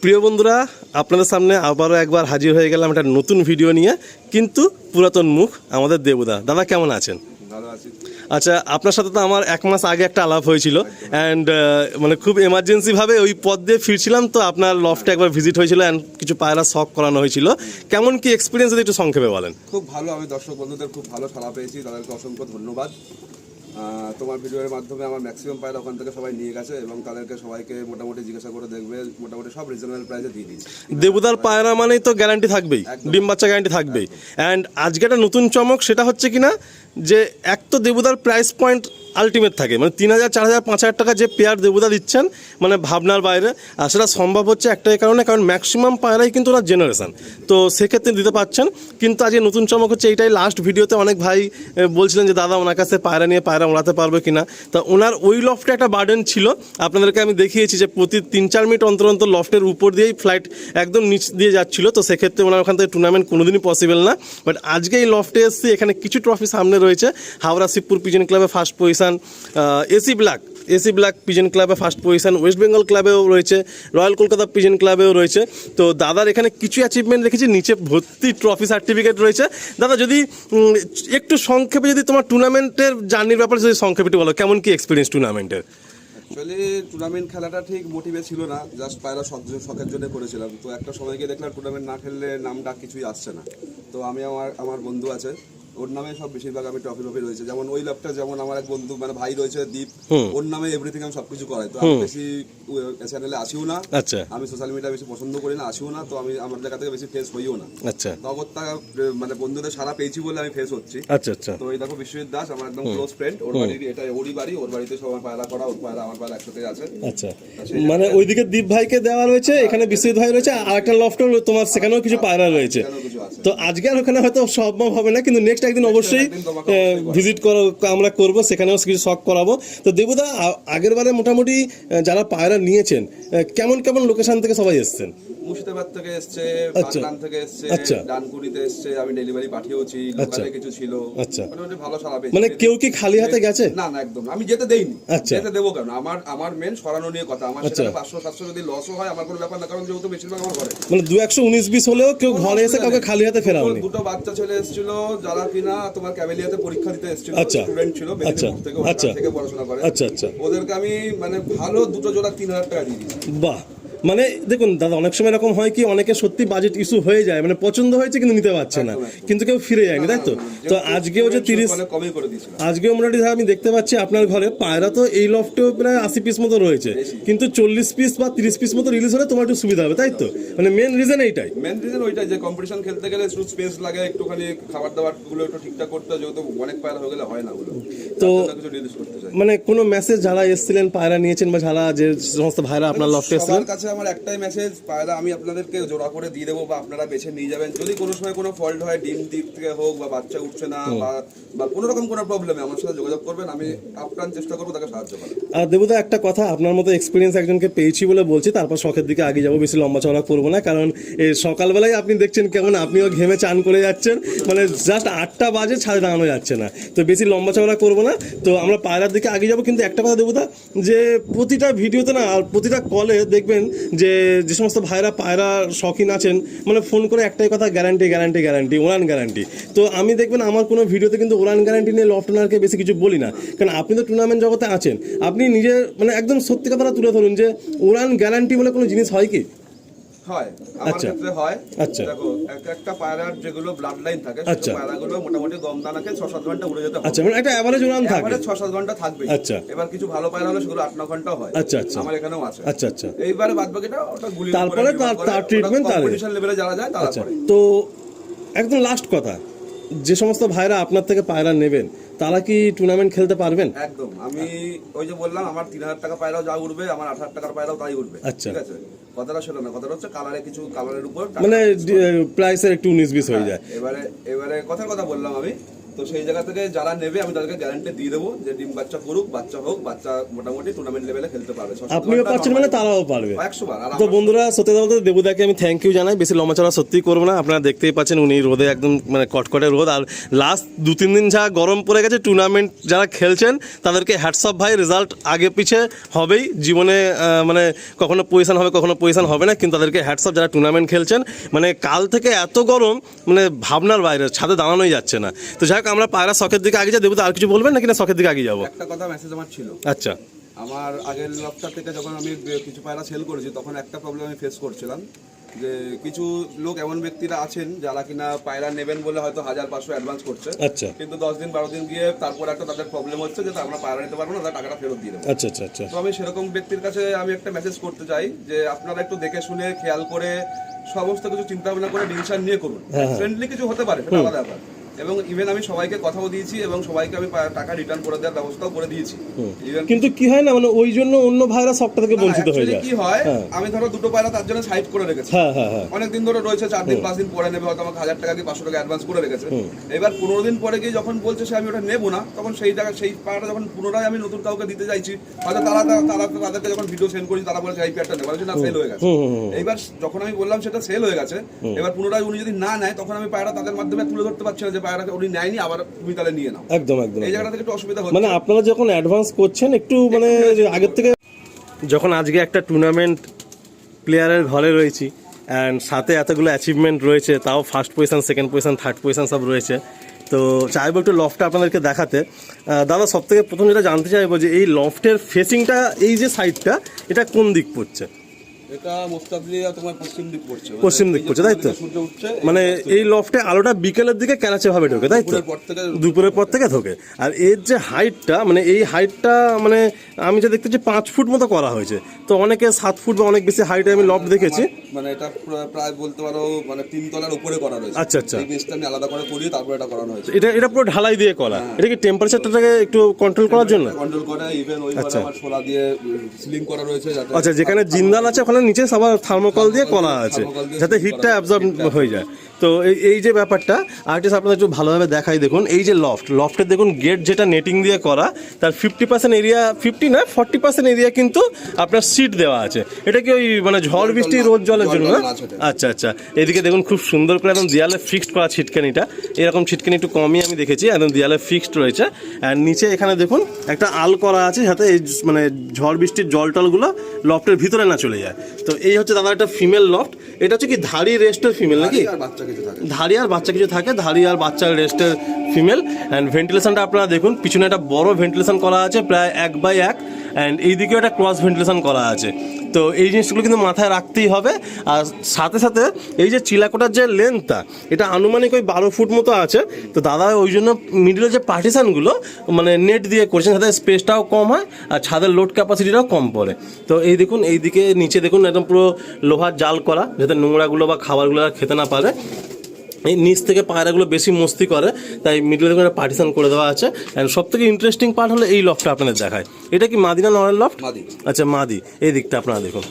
প্রিয় বন্ধুরা, আপনাদের সামনে আবারও একবার হাজির হয়ে গেলাম একটা নতুন ভিডিও নিয়ে, কিন্তু পুরাতন মুখ আমাদের দেবুদা। দাদা কেমন আছেন? ভালো আছি। আচ্ছা, আপনার সাথে তো আমার 1 মাস আগে একটা আলাপ হয়েছিল অ্যান্ড মানে খুব এমার্জেন্সিভাবে ওই পথ দিয়ে ফিরছিলাম, তো আপনার লফটে একবার ভিজিট হয়েছিল অ্যান্ড কিছু পায়রা শখ করানো হয়েছিল। কেমন কি এক্সপিরিয়েন্স যদি একটু সংক্ষেপে বলেন। খুব ভালো, আমি দর্শক বন্ধুদের খুব ভালো সাড়া পেয়েছি, তাদেরকে অসংখ্য ধন্যবাদ। তোমার ভিডিওর মাধ্যমে আমার ম্যাক্সিমাম পায়রা ওখান থেকে সবাই নিয়ে গেছে এবং তাদেরকে সবাইকে মোটামুটি জিজ্ঞাসা করে দেখবে, মোটামুটি সব রিজনেবল প্রাইসে দিয়ে দিয়েছি। দেবুদার পায়রা মানেই তো গ্যারান্টি থাকবেই, ডিম বাচ্চা গ্যারান্টি থাকবেই। অ্যান্ড আজকে একটা নতুন চমক, সেটা হচ্ছে কিনা যে এক তো দেবুদার প্রাইস পয়েন্ট আলটিমেট থাকে, মানে 3,000, 4,000, 5,000 টাকা যে পেয়ার দেবুদা দিচ্ছেন, মানে ভাবনার বাইরে। আর সেটা সম্ভব হচ্ছে একটাই কারণে, কারণ ম্যাক্সিমাম পায়রাই কিন্তু ওনার জেনারেশন, তো সেক্ষেত্রে দিতে পারছেন। কিন্তু আজকে নতুন চমক হচ্ছে এইটাই, লাস্ট ভিডিওতে অনেক ভাই বলছিলেন যে দাদা ওনার কাছে পায়রা নিয়ে পায়রা ওড়াতে পারবে কিনা। তা ওনার ওই লফটে একটা বার্ডেন ছিল, আপনাদেরকে আমি দেখিয়েছি যে প্রতি 3-4 মিনিট অন্তর অন্তর লফটের উপর দিয়েই ফ্লাইট একদম নিচ দিয়ে যাচ্ছিল, তো সেক্ষেত্রে ওনার ওখান থেকে টুর্নামেন্ট কোনোদিনই পসিবল না। বাট আজকে এই লফটে এসেছি, এখানে কিছু ট্রফি সামনে রয়েছে। হাওড়া শিবপুর পিজন ক্লাবে first position, AC black pigeon ক্লাবে ফার্স্ট পজিশন, ওয়েস্ট বেঙ্গল ক্লাবেও রয়েছে, রয়্যাল কলকাতা পিজন ক্লাবেও রয়েছে। তো দাদার এখানে কিছু অ্যাচিভমেন্ট রেখেছি, নিচে ভর্তি ট্রফি সার্টিফিকেট রয়েছে। দাদা যদি একটু সংক্ষেপে যদি তোমার টুর্নামেন্টের জার্নির ব্যাপারে যদি সংক্ষেপে একটু বলো, কেমন কি এক্সপিরিয়েন্স টুর্নামেন্টের? অ্যাকচুয়ালি টুর্নামেন্ট খেলাটা ঠিক মোটিভে ছিল না, জাস্ট পায়রা শখের জন্য করেছিলাম। তো একটা সময় গিয়ে দেখলাম টুর্নামেন্ট না খেললে নামটা কিছুই আসছে না। তো আমি আমার বন্ধু আছে, ওর নামে সব বেশিরভাগ আমি ট্রফি রয়েছে। যেমন ওই লাভটা, যেমন আমার এক বন্ধু মানে ভাই রয়েছে দীপ, ওর নামে এভরিথিং আমি সবকিছু করাই। তো আমি বেশি চ্যানেলে আসিও না, আচ্ছা, আমি সোশ্যাল মিডিয়া বেশি পছন্দ করি না, আসিও না। তো আমি আমার জায়গা থেকে বেশি ফেস হইও না। আচ্ছা, তগরটা মানে বন্ধুদের সারা পেয়েছি বলে আমি ফেস হচ্ছি। আচ্ছা আচ্ছা। তো এই দেখো বিশ্বজিৎ দাস আমার একদম ক্লোজ ফ্রেন্ড, ওর বাড়ি এটা, ওরই বাড়ি, ওর বাড়িতে সবার পায়রা করা, ওর পায়রা আমার পায়রা একসাথে আছে। আচ্ছা, মানে ওইদিকে দীপ ভাইকে দেওয়া রয়েছে, এখানে বিশ্বজিৎ ভাই রয়েছে, আর একটা লফট তোমার সেখানেও কিছু পায়রা রয়েছে। তো আজকে আর ওখানে হয়তো সম্ভব হবে না, কিন্তু নেক্সট একদিন অবশ্যই ভিজিট আমরা করবো, সেখানেও কিছু শখ করাবো। তো দেবুদা, আগের বারে মোটামুটি যারা পায়রা নিয়েছেন, কেমন কেমন লোকেশন থেকে সবাই এসছেন? মুর্শিদাবাদ থেকে এসছে, বাগনান থেকে এসছে, ডানকুনিতে এসছে, আমি ডেলিভারি পাঠিয়েছি, লোকালে কিছু ছিল। আচ্ছা, মোটামুটি ভালো সাড়া পেয়েছি। মানে কেউ কি খালি হাতে গেছে? না না, একদম আমি যেতে দেইনি। যেতে দেবো কেন? আমার মেন সরানো নিয়ে কথা। আমার সেখানে 500-700 যদি লসও হয় আমার কোনো ব্যাপার না, কারণ যেহেতু বেশিরভাগ আমার ঘরে, মানে 200-19-20 হলেও কেউ ঘরে এসে কাউকে খালি হাতে ফেরাওনি। দুটো বাচ্চা ছেলে এসেছিল যারা কিনা তোমার ক্যাবেলিয়াতে পরীক্ষা দিতে এসেছিল, স্টুডেন্ট ছিল থেকে পড়াশোনা করে। আচ্ছা আচ্ছা, ওদেরকে আমি মানে ভালো দুটো জোড়া 3,000 টাকা দিয়ে দিয়েছি। বাহ, মানে দেখুন দাদা, অনেক সময় এরকম হয় কি, অনেকে সত্যি বাজেট ইস্যু হয়ে যায়, মানে পছন্দ হয়েছে কিন্তু নিতে পারছে না, কিন্তু কেউ ফিরে যায়নি, তাই তো? তো আজকেও যে 30, আজকেও মোটামুটি আমি দেখতে পাচ্ছি আপনার ঘরে পায়রা তো এই লফটেও প্রায় 80 পিস মতো রয়েছে, কিন্তু 40 পিস বা 30 পিস মতো রিলিজ হলে তোমার একটু সুবিধা হবে, তাই তো? মানে মেন রিজন এইটাই, ওইটাই যে কম্পিটিশন খেলতে গেলে একটু স্পেস লাগে, একটুখানি খাবার দাবার গুলো একটু ঠিকঠাক করতে, যেহেতু অনেক পায়রা হয়ে গেলে হয় না ওগুলো। তো মানে কোনো মেসেজ যারা এসেছিলেন পায়রা নিয়েছেন, বা যারা যে সমস্ত ভাইরা আপনার লফটে এসেছিলেন, কাছে আমার একটাই মেসেজ, পায়রা আমি আপনাদেরকে জোড়া করে দিয়ে দেবো বা আপনারা বেছে নিয়ে যাবেন। যদি কোনো সময় কোনো ফল্ট হয়, ডিম দিক থেকে হোক বা বাচ্চা উঠছে না বা কোনো রকম কোনো প্রবলেমে আমার সাথে যোগাযোগ করবেন, আমি আপ্রাণ চেষ্টা করবো তাকে সাহায্য করার। আর দেবুদা, একটা কথা, আপনার মতো এক্সপিরিয়েন্স একজনকে পেয়েছি বলে বলছি, তারপর শখের দিকে আগে যাবো, বেশি লম্বা চড়া করবো না, কারণ এই সকালবেলায় আপনি দেখছেন কেমন আপনিও ঘেমে চান করে যাচ্ছেন, মানে জাস্ট 8টা বাজে ছাদে দাঁড়ানো যাচ্ছে না, তো বেশি লম্বা চড়া করবো না। তো আমরা পায়রার দিকে আগে যাবো, কিন্তু একটা কথা দেবুদা, যে প্রতিটা ভিডিওতে না আর প্রতিটা কলে দেখবেন যে সমস্ত ভাইরা পায়রা শখিন আছেন, মানে ফোন করে একটাই কথা, গ্যারান্টি গ্যারান্টি গ্যারান্টি, উড়ান গ্যারান্টি। তো আমি দেখবেন আমার কোনো ভিডিওতে কিন্তু উড়ান গ্যারান্টি নিয়ে লফট ওনারকে বেশি কিছু বলি না, কারণ আপনি তো টুর্নামেন্ট জগতে আছেন, আপনি নিজের মানে একদম সত্যি কথাটা তুলে ধরুন যে উড়ান গ্যারান্টি বলে কোনো জিনিস হয় কি? হয়, আমার ক্ষেত্রে হয়। আচ্ছা, দেখো একটা পায়রার যেগুলো ব্লাড লাইন থাকে, সেই পায়রাগুলো মোটামুটি গম দানাকে 6-7 ঘন্টা উড়ে যেতে হবে। আচ্ছা, মানে একটা এভারেজ উড়ান থাকে, এভারেজ 6-7 ঘন্টা থাকবে। আচ্ছা, এবার কিছু ভালো পায়রা হলে সেগুলো 8-9 ঘন্টা হয়। আচ্ছা আচ্ছা, আমার এখানেও আছে। আচ্ছা আচ্ছা, এইবারে বাদ বাকিটা ওটা গুলি, তারপরে তার ট্রিটমেন্ট, তার কম্পিটিশন লেভেলে যারা যায় তারা করে। তো একদম লাস্ট কথা, যে সমস্ত ভাইরা আপনার থেকে পায়রা নেবেন তারা কি টুর্নামেন্ট খেলতে পারবেন? একদম, আমি ওই যে বললাম, আমার 3,000 টাকা পায়রাও যা উঠবে, আমার 8,000 টাকার পায়রাও তাই উঠবে। ঠিক আছে, কথাটা সেটা না, কথাটা হচ্ছে কালারে কিছু, কালারের উপর মানে প্রাইসের একটু 19-20 হয়ে যায়। এবারে কথার কথা বললাম আমি, তো সেই জায়গা থেকে যারা নেবে আমি তাদেরকে গ্যারান্টি দিয়ে দেবো যে ডিম বাচ্চা করুক, বাচ্চা হোক, বাচ্চা মোটামুটি টুর্নামেন্ট লেভেলে খেলতে পারবে। আপনিও পারছেন মানে তারাও পারবে 100 বার। আর তো বন্ধুরা সত্যি কথা বলতে দেবুদাকে আমি থ্যাংক ইউ জানাই, বেশি লম্বাচড়া সত্যি করবো না, আপনারা দেখতেই পাচ্ছেন উনি রোদে একদম মানে কটকটে রোদ, আর লাস্ট 2-3 দিন যা গরম পড়ে গেছে, টুর্নামেন্ট যারা খেলছেন তাদেরকে হ্যাটস অফ ভাই, রেজাল্ট আগে পিছে হবেই জীবনে, মানে কখনো পজিশন হবে কখনো পজিশন হবে না, কিন্তু তাদেরকে হ্যাটস অফ যারা টুর্নামেন্ট খেলছেন। মানে কাল থেকে এত গরম মানে ভাবনার বাইরে, ছাদে দাঁড়ানোই যাচ্ছে না। তো যাই হোক আমরা পায়রা শখের দিকে আগে যাই, দেবুদা আর কিছু বলবেন নাকি না শখের দিকে আগে যাবো? একটা কথা মেসেজ আমার ছিল, আচ্ছা। আমার আগের লফটার থেকে যখন আমি কিছু পায়রা সেল করেছি তখন একটা প্রবলেম আমি ফেস করছিলাম, যে কিছু লোক এমন ব্যক্তিরা আছেন যারা কিনা পায়রা নেবেন বলে হয়তো 1500 অ্যাডভান্স করছে, আচ্ছা কিন্তু 10 দিন 12 দিন গিয়ে তারপর একটা তাদের প্রবলেম হচ্ছে যে আমরা পায়রা নিতে পারবো না, তাদের টাকাটা ফেরত দিয়ে দেবো। আচ্ছা আচ্ছা আচ্ছা। তো আমি সেরকম ব্যক্তির কাছে আমি একটা মেসেজ করতে চাই যে আপনারা একটু দেখে শুনে খেয়াল করে সমস্ত কিছু চিন্তা ভাবনা করে ডিসিশন নিয়ে করুন। ফ্রেন্ডলি কিছু হতে পারে সেটা আলাদা ব্যাপার, এবং ইভেন আমি সবাইকে কথাও দিয়েছি এবং সবাইকে আমি টাকা রিটার্ন করে দেওয়ার ব্যবস্থাও করে দিয়েছি। কিন্তু কি হয় না, মানে ওই জন্য অন্য ভাইরা সবটা থেকে বঞ্চিত হয়ে যায়। কি হয়, আমি ধরো দুটো পায়রা তার জন্য সাইড করে রেখেছি, অনেকদিন ধরে রয়েছে, 4 দিন 5 দিন পরে নেবে, হয়তো আমাকে 1000 টাকা কি 500 টাকা অ্যাডভান্স করে রেখেছে। এবার 15 দিন পরে গিয়ে যখন বলছে সে আমি ওটা নেবো না, তখন সেই জায়গায় সেই পায়রাটা যখন পুনরায় আমি নতুন কাউকে দিতে চাইছি, হয়তো তাদেরকে যখন ভিডিও সেন্ড করেছি তারা বলেছে এই পেয়ারটা নেবো, না সেল হয়ে গেছে। এইবার যখন আমি বললাম সেটা সেল হয়ে গেছে, এবার পুনরায় উনি যদি না নেয় তখন আমি পায়রা তাদের মাধ্যমে তুলে ধরতে পারছি না যে পায়রাটা উনি নেয়নি, আবার তুমি তাহলে নিয়ে নাও। একদম একদম। এই জায়গাটা থেকে একটু অসুবিধা হচ্ছে। মানে আপনারা যখন অ্যাডভান্স করছেন একটু মানে আগের থেকে, যখন আজকে একটা টুর্নামেন্ট প্লেয়ারের ঘরে রয়েছি অ্যান্ড সাথে এতগুলো অ্যাচিভমেন্ট রয়েছে, তাও first position, second position, third position সব রয়েছে, তো চাইবো একটু লফটটা আপনাদেরকে দেখাতে। দাদা সব থেকে প্রথম যেটা জানতে চাইবো যে এই লফটের ফেসিংটা, এই যে সাইডটা, এটা কোন দিক পড়ছে? এটা মোস্টাবলি তোমার পশ্চিম দিক পড়ছে, পশ্চিম দিক পড়ছে, তাই তো? মানে এই লফটে আলোটা বিকেলের দিকে ক্যারাচে ভাবে ঢোকে, তাই তো? দুপুরের পর থেকে ঢোকে। আর এর যে হাইটটা, মানে এই হাইটটা মানে আমি যা দেখতেছি 5 ফুট মতো করা হয়েছে, তো অনেকে 7 ফুট বা অনেক বেশি হাইটে আমি লফট দেখেছি। মানে এটা প্রায় বলতে পারো মানে 3 তলার উপরে করা রয়েছে। আচ্ছা আচ্ছা। এই বেসটা আমি আলাদা করে করি, তারপর এটা করানো হয়েছে। এটা পুরো ঢালাই দিয়ে করা। এটা কি টেম্পারেচারটাকে একটু কন্ট্রোল করার জন্য? কন্ট্রোল করে, ইভেন ওই ঘরে আমার সোলা দিয়ে সিলিং করা রয়েছে যাতে, আচ্ছা, যেখানে জিন্দাল আছে ওখানে নিচে সবার থার্মোকল দিয়ে করা আছে যাতে হিটটা অ্যাবজর্ব হয়ে যায়। তো এই যে ব্যাপারটা আর্টিস্ট আপনাদের একটু ভালোভাবে দেখাই। দেখুন এই যে লফটের দেখুন গেট যেটা নেটিং দিয়ে করা, তার 50% এরিয়া, 50 না 40% এরিয়া কিন্তু আপনার সিট দেওয়া আছে। এটা কি ওই মানে ঝড় বৃষ্টি রোদ জলের জন্য না? আচ্ছা আচ্ছা। এদিকে দেখুন খুব সুন্দর করে একদম দেয়ালে ফিক্সড করা ছিটকানিটা, এরকম ছিটকানি একটু কমই আমি দেখেছি, একদম দেয়ালে ফিক্সড রয়েছে। আর নিচে এখানে দেখুন একটা আল করা আছে যাতে এই মানে ঝড় বৃষ্টির জল টলগুলো লফটের ভিতরে না চলে যায়। তো এই হচ্ছে দাদা একটা ফিমেল লফট। এটা হচ্ছে কি ধাড়ি রেস্টের ফিমেল নাকি? ধাড়ি আর বাচ্চা কিছু থাকে, ধাড়ি আর বাচ্চার রেস্টের ফিমেল। অ্যান্ড ভেন্টিলেশনটা আপনারা দেখুন, পিছনে একটা বড় ভেন্টিলেশন করা আছে প্রায় 1/1, অ্যান্ড এইদিকেও একটা ক্রস ভেন্টিলেশন করা আছে। তো এই জিনিসগুলো কিন্তু মাথায় রাখতেই হবে। আর সাথে সাথে এই যে চিলাকোটার যে লেন্থটা, এটা আনুমানিক ওই 12 ফুট মতো আছে। তো দাদা ওই জন্য মিডিলের যে পার্টিশানগুলো মানে নেট দিয়ে করছেন, যাতে স্পেসটাও কম হয় আর ছাদের লোড ক্যাপাসিটিটাও কম পড়ে। তো এই দেখুন এইদিকে নিচে দেখুন একদম পুরো লোহার জাল করা, যাতে নোংরাগুলো বা খাবারগুলো খেতে না পারে। এই নিচ থেকে পায়রাগুলো বেশি মস্তি করে, তাই মিডলে থেকে পার্টিশন করে দেওয়া আছে। অ্যান্ড সব থেকে ইন্টারেস্টিং পার্ট হলো এই লফটটা আপনাদের দেখায়। এটা কি মাদি না নরের লফট? মাদি। আচ্ছা মাদি। এই দিকটা আপনারা দেখুন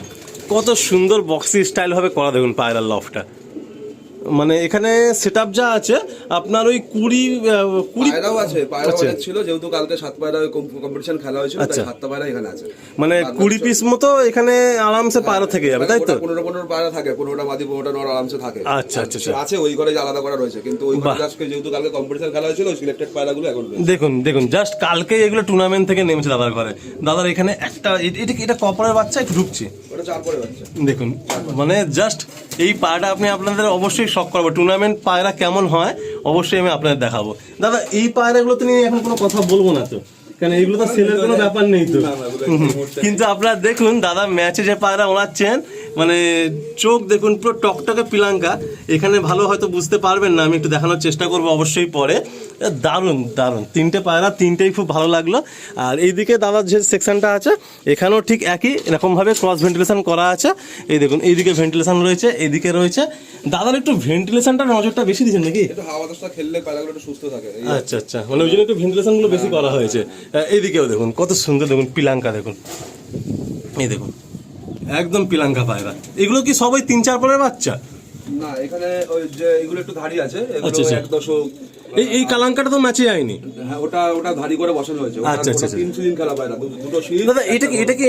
কত সুন্দর বক্সি স্টাইল ভাবে করা, দেখুন পায়রার লফটটা। মানে এখানে সেটআপ যা আছে আপনার ওই 20 পায়রাও আছে, পায়রা ছিল যেহেতু কালকে 7 পায়রা কম্পিটিশন খেলা হয়েছিল, তাই 7টা পায়রা এখানে আছে। মানে 20 পিস মতো এখানে আরামসে পায়রা থেকে যাবে, তাই তো? 15 পায়রা থাকে, 15টা মাদি 15টা নর আরামসে থাকে। আচ্ছা আচ্ছা আছে, ওই ঘরে আলাদা করা রয়েছে, কিন্তু ওই ঘরে আজকে যেহেতু কালকে কম্পিটিশন খেলা হয়েছিল, ওই সিলেক্টেড পায়রাগুলো এখন দেখুন জাস্ট কালকে এগুলো টুর্নামেন্ট থেকে নেমেছে দাদার ঘরে। দাদার এখানে একটা এটা কপারের বাচ্চা একটু ঢুকছে, ওটা 4 পরে বাচ্চা। দেখুন মানে জাস্ট এই পায়রাটা আপনি আপনাদের অবশ্যই শখ করবো। টুর্নামেন্ট পায়রা কেমন হয় অবশ্যই আমি আপনাদের দেখাবো। দাদা এই পায়রাগুলোতে নিয়ে এখন কোনো কথা বলবো না তো, কারণ এইগুলো তো সেলের কোনো ব্যাপার নেই তো। কিন্তু আপনারা দেখুন দাদা ম্যাচে যে পায়রা ওড়াচ্ছেন, মানে চোখ দেখুন পুরো টকটকে পিলাঙ্কা। এখানে ভালো হয়তো বুঝতে পারবেন না, আমি একটু দেখানোর চেষ্টা করবো অবশ্যই পরে। দারুণ দারুণ 3টে পায়রা, 3টেই খুব ভালো লাগলো। আর এইদিকে দাদার যে সেকশনটা আছে এখানেও ঠিক একই এরকমভাবে ক্রস ভেন্টিলেশন করা আছে। এই দেখুন এইদিকে ভেন্টিলেশন রয়েছে, এইদিকে রয়েছে। দাদার একটু ভেন্টিলেশনটা নজরটা বেশি দিচ্ছেন নাকি? একটু হাওয়া বাতাসটা খেললে পায়রাগুলো একটু সুস্থ থাকে। আচ্ছা আচ্ছা, মানে ওই জন্য একটু ভেন্টিলেশনগুলো বেশি করা হয়েছে। এইদিকেও দেখুন কত সুন্দর, দেখুন পিলাঙ্কা দেখুন, এই দেখুন একদম পিলাঙ্কা পায়রা। এগুলো কি সবাই 3-4 পরের বাচ্চা? না, এখানে ওই যে এগুলো একটু ধাড়ি আছে, এগুলো আচ্ছা, আচ্ছা। 1 দশক এই কালাঙ্কাটা তো ম্যাচে যায়নি। হ্যাঁ, ওটা ধারি করে বসানো হয়েছে। আচ্ছা, আচ্ছা, আচ্ছা। 3 সিজন খেলা পায়রা, দুটো সিজন। দাদা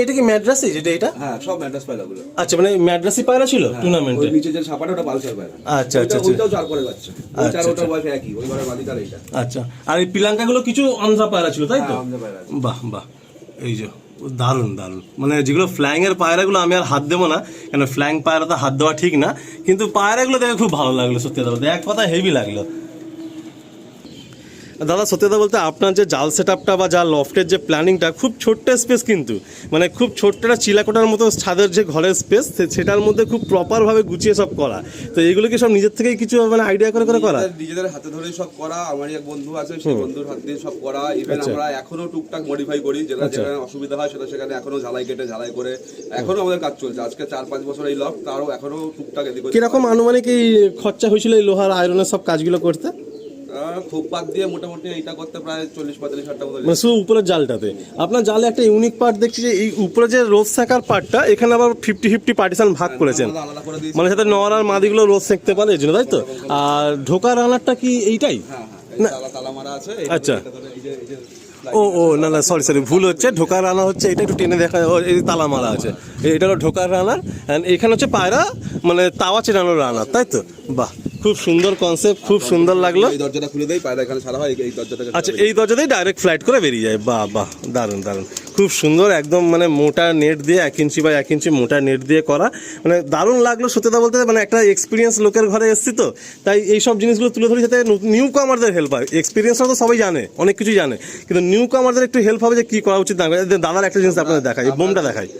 এটা কি ম্যাড্রাসি যেটা এটা? হ্যাঁ, সব ম্যাড্রাস পায়রাগুলো। আচ্ছা, মানে ম্যাড্রাসি পায়রা ছিল টুর্নামেন্টে। ওই নিচে যে ছাপাটা ওটা পালসার পায়রা। আচ্ছা, আচ্ছা, আচ্ছা। ওইটাও চার করে যাচ্ছে। ওই চার আচ্ছা, ওটার বয়স একই, ওই ঘরের মালিক আর এইটা। আচ্ছা, আর এই পিলাঙ্কাগুলো কিছু আন্ধ্রা পায়রা ছিল তাই তো? হ্যাঁ, আমাদের পায়রা আছে। বাহ বাহ, এই যে দারুণ দারুণ, মানে যেগুলো ফ্ল্যাং এর পায়রাগুলো আমি আর হাত দেবো না, কেন ফ্ল্যাং পায়রা তো হাত দেওয়া ঠিক না, কিন্তু পায়রাগুলো দেখে খুব ভালো লাগলো সত্যি কথা বলতে, এক কথা হেভি লাগলো। দাদা সত্যি কথা বলতে আপনার যে জাল সেট আপটা বা জাল লফটের যে প্ল্যানিংটা খুব ছোট্ট স্পেস, কিন্তু মানে খুব ছোট্ট একটা চিলাকোটার মতো ছাদের যে ঘরের স্পেস, সেটার মধ্যে খুব প্রপারভাবে গুছিয়ে সব করা। তো এইগুলো কি সব নিজের থেকেই কিছু মানে আইডিয়া করে করা? নিজেদের হাতে ধরেই সব করা। আমারই এক বন্ধু আছে, সেই বন্ধুর হাত দিয়ে সব করা। ইভেন আমরা এখনো টুকটাক মডিফাই করি, যেখানে অসুবিধা হয় সেখানে এখনো ঝালাই কেটে ঝালাই করে এখনো আমাদের কাজ চলছে। আজকে 4-5 বছর এই লফট, তারও এখনো টুকটাক এদিকে। কিরকম আনুমানিক এই খরচা হয়েছিল এই লোহার আয়রনের সব কাজগুলো করতে? খুব বাদ দিয়ে মোটামুটি এইটা করতে প্রায় 40-45 হাজার টাকা। মানে শুধু উপরের জালটাতে? আপনার জালে একটা ইউনিক পার্ট দেখছি যে এই উপরে যে রোজ সেকার পার্টটা, এখানে আবার 50-50 পার্টিশন ভাগ করেছেন, আলাদা করে দিয়েছি। মানে সাথে নর আর মাদিগুলো রোজ সেকতে পারে এই জন্য, তাই তো? আর ঢোকার রানারটা কি এইটাই? হ্যাঁ, এই তালা মারা আছে। আচ্ছা, এই যে ও না না, সরি ভুল হচ্ছে, ঢোকার রানা হচ্ছে এটা, একটু টেনে দেখা, এই তালা মারা আছে, এটা হলো ঢোকার রানার। অ্যান্ড এখানে হচ্ছে পায়রা মানে তাওয়া চেনানোর রানার, তাই তো? বাহ, খুব সুন্দর কনসেপ্ট, খুব সুন্দর লাগলো। এই দরজাটা খুলে দেই, পায়রা এখানে ছাড়া হয়, এই দরজাটাকে। আচ্ছা, এই দরজাতেই ডাইরেক্ট ফ্লাইট করে বেরিয়ে যায়। বাহ বাহ, দারুণ দারুণ, খুব সুন্দর, একদম মানে মোটা নেট দিয়ে 1 ইঞ্চি বাই 1 ইঞ্চি মোটা নেট দিয়ে করা, মানে দারুণ লাগলো সত্যি কথা বলতে। মানে একটা এক্সপিরিয়েন্স লোকের ঘরে এসেছি তো, তাই এই সব জিনিসগুলো তুলে ধরি যাতে নিউ কামারদের হেল্প হয়। এক্সপিরিয়েন্সটা তো সবাই জানে, অনেক কিছুই জানে, কিন্তু নিউ কামারদের একটু হেল্প হবে যে কী করা উচিত না। দাদার একটা জিনিস আপনাদের দেখাই, এই বোমটা দেখাই।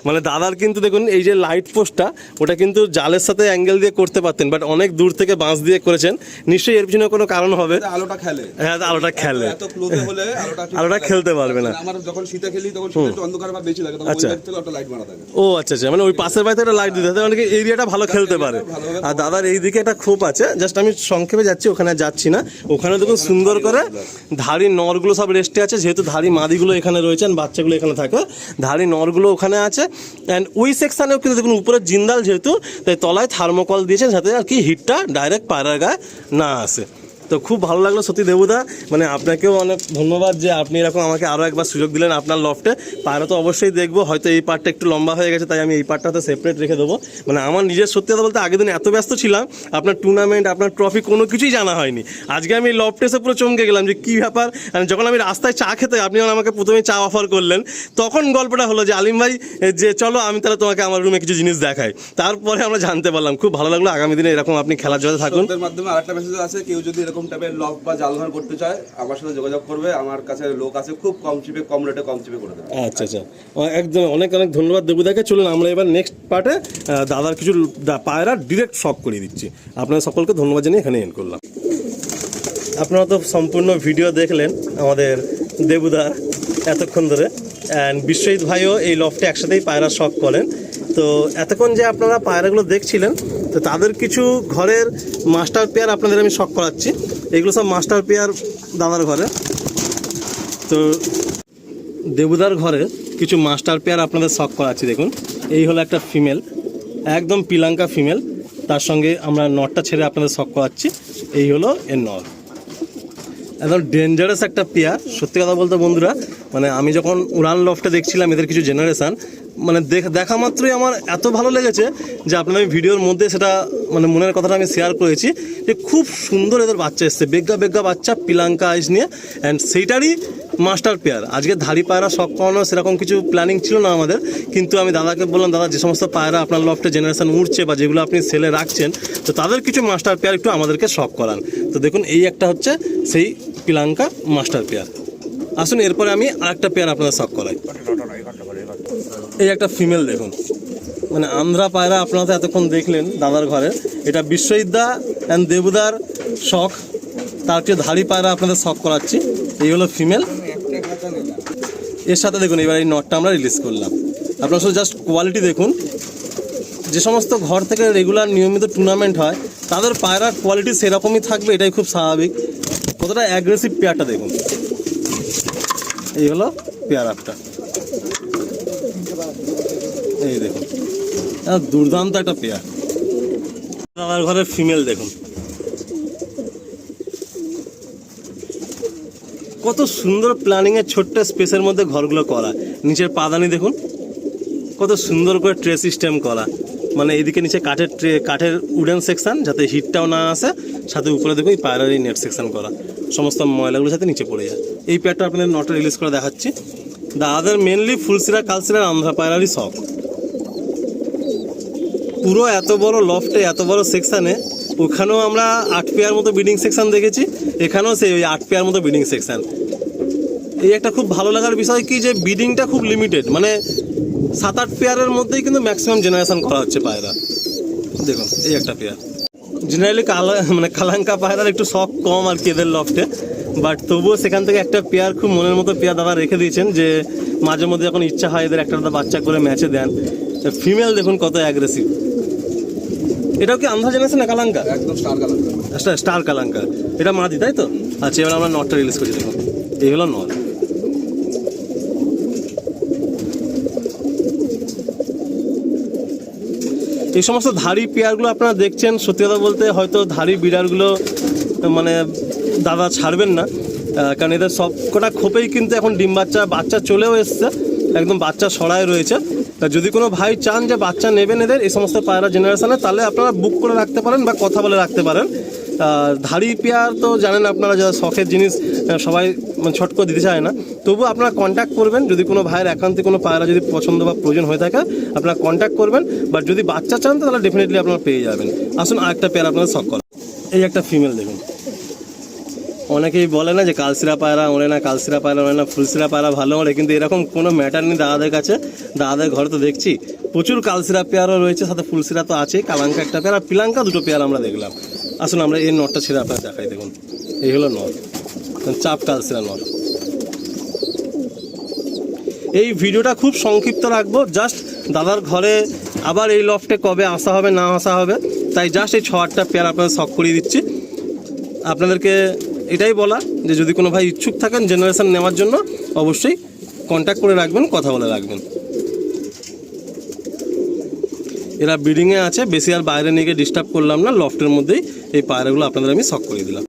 মানে দাদার কিন্তু দেখুন এই যে লাইট পোস্টটা, ওটা কিন্তু জালের সাথে অ্যাঙ্গেল দিয়ে করতে পারতেন, বাট অনেক দূর থেকে বাঁশ দিয়ে করেছেন। নিশ্চয়ই এর পিছনে কোনো কারণ হবে। আলোটা খেলে। হ্যাঁ, আলোটা খেলে, এত ক্লোজে হলে আলোটা খেলতে পারবে না। আমার যখন শীতে খেলি তখন শীতে একটু অন্ধকার বা বেশি লাগে, তখন ওই লাইট থেকে একটা লাইট মারা থাকে। ও আচ্ছা আচ্ছা, মানে ওই পাশের বাড়িতে একটা লাইট দিতে হয়, মানে এরিয়াটা ভালো খেলতে পারে। আর দাদার এই দিকে একটা খোপ আছে, জাস্ট আমি সংক্ষেপে যাচ্ছি, ওখানে যাচ্ছি না। ওখানে দেখুন সুন্দর করে ধাড়ি নরগুলো সব রেস্টে আছে, যেহেতু ধাড়ি মাদিগুলো এখানে রয়েছে, বাচ্চাগুলো এখানে থাকে, ধাড়ি নরগুলো ওখানে আছে। অ্যান্ড ওই সেকশানেও কিন্তু দেখুন উপরে জিন্দাল যেহেতু, তাই তলায় থার্মোকল দিয়েছেন যাতে আর কি হিটটা ডাইরেক্ট পায়রার গায়ে না আসে। তো খুব ভালো লাগলো সত্যি দেবুদা, মানে আপনাকেও অনেক ধন্যবাদ যে আপনি এরকম আমাকে আরও একবার সুযোগ দিলেন আপনার লফটে। পায়রা তো অবশ্যই দেখবো, হয়তো এই পার্টটা একটু লম্বা হয়ে গেছে, তাই আমি এই পার্টটাতে সেপারেট রেখে দেবো। মানে আমার নিজের সত্যি কথা বলতে আগের দিন এত ব্যস্ত ছিলাম, আপনার টুর্নামেন্ট, আপনার ট্রফি কোনো কিছুই জানা হয়নি। আজকে আমি লফটে এসে পুরো চমকে গেলাম যে কী ব্যাপার। যখন আমি রাস্তায় চা খেতে, আপনি আমাকে প্রথমে চা অফার করলেন, তখন গল্পটা হলো যে আলিম ভাই যে চলো আমি তাহলে তোমাকে আমার রুমে কিছু জিনিস দেখাই। তারপরে আমরা জানতে পারলাম, খুব ভালো লাগলো। আগামী দিনে এরকম আপনি খেলার জন্য থাকুন। মাধ্যমে আরেকটা মেসেজ আছে, কেউ যদি এরকম টাইপের লফট বা জালঘর করতে চায় আমার সাথে যোগাযোগ করবে, আমার কাছে লোক আছে, খুব কম চিপে কম রেটে কম চিপে করে দেবে। আচ্ছা আচ্ছা, একদম অনেক অনেক ধন্যবাদ দেবুদাকে। চলুন আমরা এবার নেক্সট পার্টে দাদার কিছু পায়রা ডিরেক্ট শক করিয়ে দিচ্ছি। আপনারা সকলকে ধন্যবাদ জানিয়ে এখানে এন্ড করলাম। আপনারা তো সম্পূর্ণ ভিডিও দেখলেন আমাদের দেবুদার এতক্ষণ ধরে, অ্যান্ড বিশ্বজিৎ ভাইও এই লফটে একসাথেই পায়রা শক করেন। তো এতক্ষণ যে আপনারা পায়রাগুলো দেখছিলেন, তো তাদের কিছু ঘরের মাস্টার পেয়ার আপনাদের আমি শক করাচ্ছি। এগুলো সব মাস্টার পেয়ার দাদার ঘরে। তো দেবুদার ঘরে কিছু মাস্টার পেয়ার আপনাদের শক করাচ্ছি। দেখুন, এই হলো একটা ফিমেল, একদম পিলাঙ্কা ফিমেল, তার সঙ্গে আমরা নটটা ছেড়ে আপনাদের শক করাচ্ছি। এই হলো এর নর, একদম ডেঞ্জারাস একটা পেয়ার। সত্যি কথা বলতে বন্ধুরা, মানে আমি যখন উড়ান লফটে দেখছিলাম এদের কিছু জেনারেশান, মানে দেখা মাত্রই আমার এত ভালো লেগেছে যে আপনার আমি ভিডিওর মধ্যে সেটা মানে মনের কথাটা আমি শেয়ার করেছি যে খুব সুন্দর এদের বাচ্চা এসছে, বেগা বেগা বাচ্চা, পিলাঙ্কা আইস নিয়ে, অ্যান্ড সেইটারই মাস্টার পেয়ার। আজকে ধাড়ি পায়রা শখ করানো সেরকম কিছু প্ল্যানিং ছিল না আমাদের, কিন্তু আমি দাদাকে বললাম, দাদা যে সমস্ত পায়রা আপনার লফটে জেনারেশন উঠছে বা যেগুলো আপনি সেলে রাখছেন, তো তাদের কিছু মাস্টার পেয়ার একটু আমাদেরকে শখ করান। তো দেখুন, এই একটা হচ্ছে সেই পিলাঙ্কা মাস্টার পেয়ার। আসুন এরপরে আমি আরেকটা পেয়ার আপনাদের শখ করাই। এই একটা ফিমেল দেখুন, মানে আন্ধ্রা পায়রা আপনারা তো এতক্ষণ দেখলেন দাদার ঘরে। এটা বিশ্বজিৎদা অ্যান্ড দেবুদার শখ, তার চেয়ে ধাড়ি পায়রা আপনাদের শখ করাচ্ছি। এই হলো ফিমেল। এর সাথে দেখুন এবার এই নটটা আমরা রিলিজ করলাম। আপনারা শুধু জাস্ট কোয়ালিটি দেখুন। যে সমস্ত ঘর থেকে রেগুলার নিয়মিত টুর্নামেন্ট হয় তাদের পায়রার কোয়ালিটি সেরকমই থাকবে, এটাই খুব স্বাভাবিক। কতটা অ্যাগ্রেসিভ পেয়ারটা দেখুন। এই হলো পেয়ার আপটা, এই দেখুন দুর্দান্ত একটা পেয়ার। দাদার ঘরের ফিমেল দেখুন, কত সুন্দর প্ল্যানিংয়ের ছোট্ট স্পেসের মধ্যে ঘরগুলো করা। নিচের পাদানি দেখুন কত সুন্দর করে ট্রে সিস্টেম করা, মানে এইদিকে নিচে কাঠের উডেন সেকশন যাতে হিটটাও না আসে, সাথে উপরে দেখুন এই পায়রার এই নেট সেকশন করা, সমস্ত ময়লাগুলো যাতে নিচে পড়ে যায়। এই পেয়ারটা আপনাদের নটে রিলিজ করে দেখাচ্ছি। দাদাদের মেনলি ফুলসিরা কালসিরার আন্ধ্রা পায়রারই শখ। পুরো এত বড় লফটে এত বড় সেকশানে, ওখানেও আমরা 8 পেয়ার মতো ব্রিডিং সেকশন দেখেছি, এখানেও সেই ওই 8 পেয়ার মতো ব্রিডিং সেকশন। এই একটা খুব ভালো লাগার বিষয় কি যে ব্রিডিংটা খুব লিমিটেড, মানে 7-8 পেয়ারের মধ্যেই কিন্তু ম্যাক্সিমাম জেনারেশন করা হচ্ছে পায়রা। দেখুন এই একটা পেয়ার। জেনারেলি কালাঙ্কা পায়রার একটু শখ কম আর কি এদের লফটে, বাট তবুও সেখান থেকে একটা পেয়ার খুব মনের মতো পেয়ার দাদা রেখে দিয়েছেন, যে মাঝে মধ্যে যখন ইচ্ছা হয় এদের একটা বাচ্চা করে ম্যাচে দেন। ফিমেল দেখুন কত অ্যাগ্রেসিভ। এটাও কি আন্ধ্রা জেনারেশন না কালাঙ্কা? একদম স্টার কালার। স্টার কালাঙ্কা, এটা মাদি তাই তো? আচ্ছা, এবার আমরা নটটা রিলিজ করছি। দেখুন এই হলো নট। এই সমস্ত ধাড়ি পেয়ারগুলো আপনারা দেখছেন, সত্যি কথা বলতে হয়তো ধাড়ি বিড়ারগুলো মানে দাদা ছাড়বেন না, কারণ এদের সব কটা খোপেই কিন্তু এখন ডিম বাচ্চা চলেও এসছে, একদম বাচ্চা সরায় রয়েছে। যদি কোনো ভাই চান যে বাচ্চা নেবেন এদের এই সমস্ত পায়রা জেনারেশনে, তাহলে আপনারা বুক করে রাখতে পারেন বা কথা বলে রাখতে পারেন। ধাড়ি পেয়ার তো জানেন আপনারা, যারা শখের জিনিস সবাই মানে ছট করে দিতে চায় না, তবু আপনারা কন্ট্যাক্ট করবেন। যদি কোনো ভাইয়ের একান্তে কোনো পায়রা যদি পছন্দ বা প্রয়োজন হয়ে থাকে আপনারা কন্ট্যাক্ট করবেন, বাট যদি বাচ্চা চান তাহলে ডেফিনেটলি আপনারা পেয়ে যাবেন। আসুন আরেকটা পেয়ার আপনাদের শখ করেন। এই একটা ফিমেল দেখুন। অনেকেই বলে না যে কালসিরা পায়রা ওড়ে না, কালসিরা পায়রা ওড়ে না, ফুলসিরা পায়রা ভালো ওড়ে, কিন্তু এরকম কোনো ম্যাটার নেই দাদাদের কাছে। দাদাদের ঘরে তো দেখছি প্রচুর কালসিরা পেয়ারও রয়েছে, সাথে ফুলসিরা তো আছেই, কালাঙ্কা একটা পেয়ার আর পিলাঙ্কা 2টো পেয়ার আমরা দেখলাম। আসুন আমরা এই নটটা ছেড়ে আপনারা দেখাই। দেখুন এই হলো নট, চাপ কালসিরা নট। এই ভিডিওটা খুব সংক্ষিপ্ত রাখবো, জাস্ট দাদার ঘরে আবার এই লফটে কবে আসা হবে না আসা হবে, তাই জাস্ট এই 6-8টা পেয়ার আপনাদের শখ করিয়ে দিচ্ছি। আপনাদেরকে এটাই বলা যে যদি কোনো ভাই ইচ্ছুক থাকেন জেনারেশন নেওয়ার জন্য, অবশ্যই কন্ট্যাক্ট করে রাখবেন, কথা বলে রাখবেন। এরা ব্রিডিংয়ে আছে, বেশি আর বাইরে নিয়ে গিয়ে ডিস্টার্ব করলাম না, লফটের মধ্যেই এই পায়রাগুলো আপনাদের আমি শখ করিয়ে দিলাম।